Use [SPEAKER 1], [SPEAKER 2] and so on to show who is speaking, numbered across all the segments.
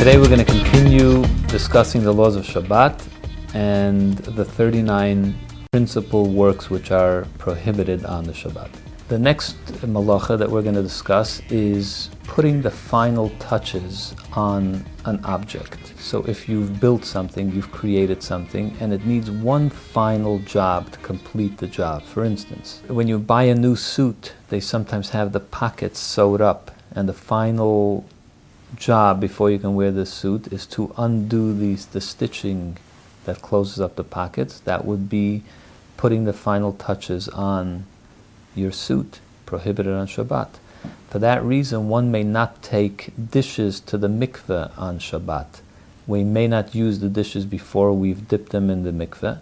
[SPEAKER 1] Today we're going to continue discussing the laws of Shabbat and the 39 principal works which are prohibited on the Shabbat. The next malacha that we're going to discuss is putting the final touches on an object. So if you've built something, you've created something, and it needs one final job to complete the job. For instance, when you buy a new suit, they sometimes have the pockets sewed up, and the final job before you can wear this suit is to undo the stitching that closes up the pockets. That would be putting the final touches on your suit, prohibited on Shabbat. For that reason, one may not take dishes to the mikveh on Shabbat. We may not use the dishes before we've dipped them in the mikveh.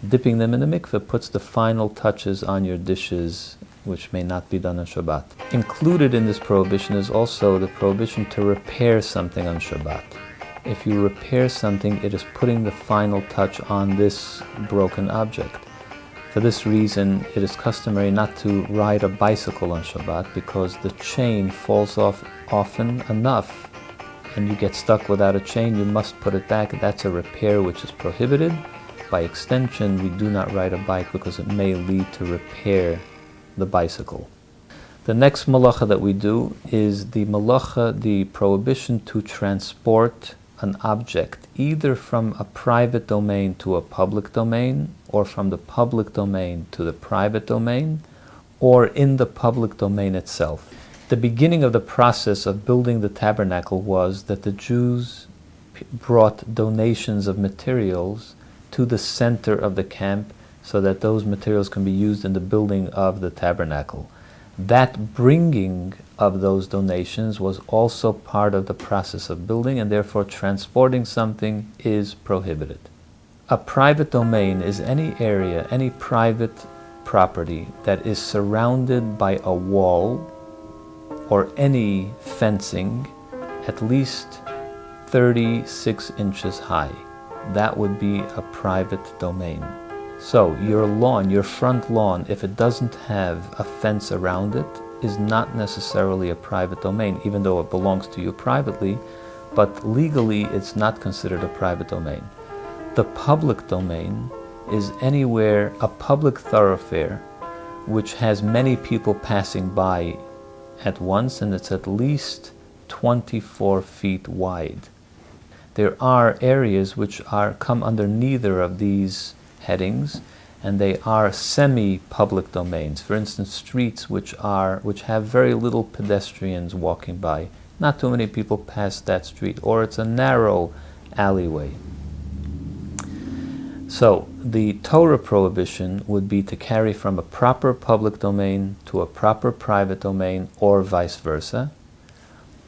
[SPEAKER 1] Dipping them in the mikveh puts the final touches on your dishes, which may not be done on Shabbat. Included in this prohibition is also the prohibition to repair something on Shabbat. If you repair something, it is putting the final touch on this broken object. For this reason, it is customary not to ride a bicycle on Shabbat because the chain falls off often enough and you get stuck without a chain. You must put it back. That's a repair which is prohibited. By extension, we do not ride a bike because it may lead to repair the bicycle. The next malacha that we do is the malacha, the prohibition to transport an object either from a private domain to a public domain, or from the public domain to the private domain, or in the public domain itself. The beginning of the process of building the tabernacle was that the Jews brought donations of materials to the center of the camp so that those materials can be used in the building of the tabernacle. That bringing of those donations was also part of the process of building, and therefore transporting something is prohibited. A private domain is any area, any private property that is surrounded by a wall or any fencing at least 36 inches high. That would be a private domain. So your lawn, your front lawn, if it doesn't have a fence around it, is not necessarily a private domain, even though it belongs to you privately, but legally it's not considered a private domain. The public domain is anywhere, a public thoroughfare, which has many people passing by at once, and it's at least 24 feet wide. There are areas which come under neither of these headings, and they are semi-public domains. For instance, streets which have very little pedestrians walking by. Not too many people pass that street, or it's a narrow alleyway. So the Torah prohibition would be to carry from a proper public domain to a proper private domain, or vice versa,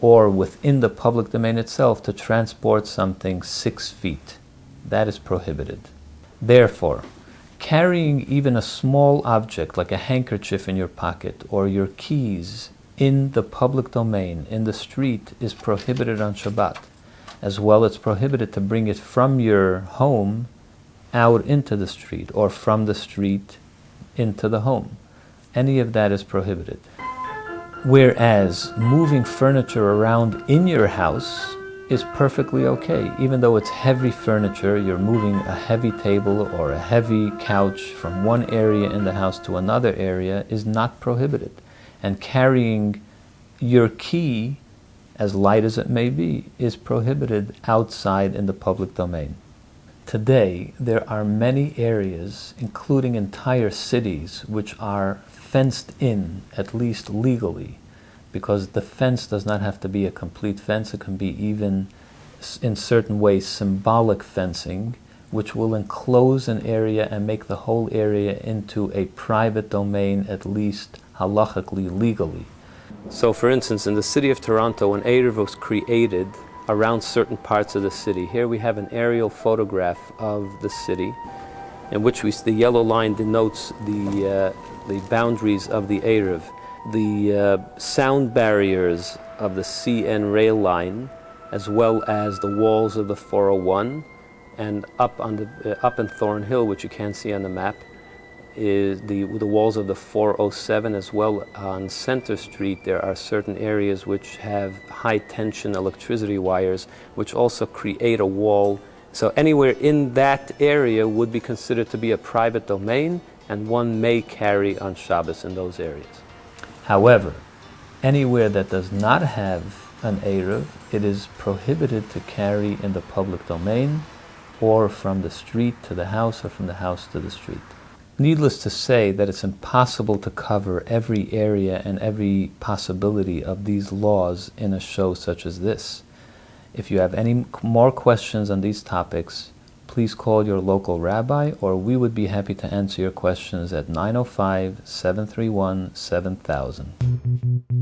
[SPEAKER 1] or within the public domain itself to transport something 6 feet. That is prohibited. Therefore, carrying even a small object like a handkerchief in your pocket or your keys in the public domain, in the street, is prohibited on Shabbat. As well, it's prohibited to bring it from your home out into the street, or from the street into the home. Any of that is prohibited. Whereas moving furniture around in your house is perfectly okay. Even though it's heavy furniture, you're moving a heavy table or a heavy couch from one area in the house to another area is not prohibited. And carrying your key, as light as it may be, is prohibited outside in the public domain. Today, there are many areas, including entire cities, which are fenced in, at least legally, because the fence does not have to be a complete fence. It can be even, in certain ways, symbolic fencing, which will enclose an area and make the whole area into a private domain, at least halachically, legally. So, for instance, in the city of Toronto, an Erev was created around certain parts of the city. Here we have an aerial photograph of the city, in which the yellow line denotes the boundaries of the Erev. The sound barriers of the CN rail line, as well as the walls of the 401, and up in Thornhill, which you can't see on the map,
[SPEAKER 2] is the walls of the 407 as well. On Center Street there are certain areas which have high tension electricity wires which also create a wall. So anywhere in that area would be considered to be a private domain, and one may carry on Shabbos in those areas.
[SPEAKER 1] However, anywhere that does not have an Eruv, it is prohibited to carry in the public domain, or from the street to the house, or from the house to the street. Needless to say that it's impossible to cover every area and every possibility of these laws in a show such as this. If you have any more questions on these topics, please call your local rabbi, or we would be happy to answer your questions at 905-731-7000.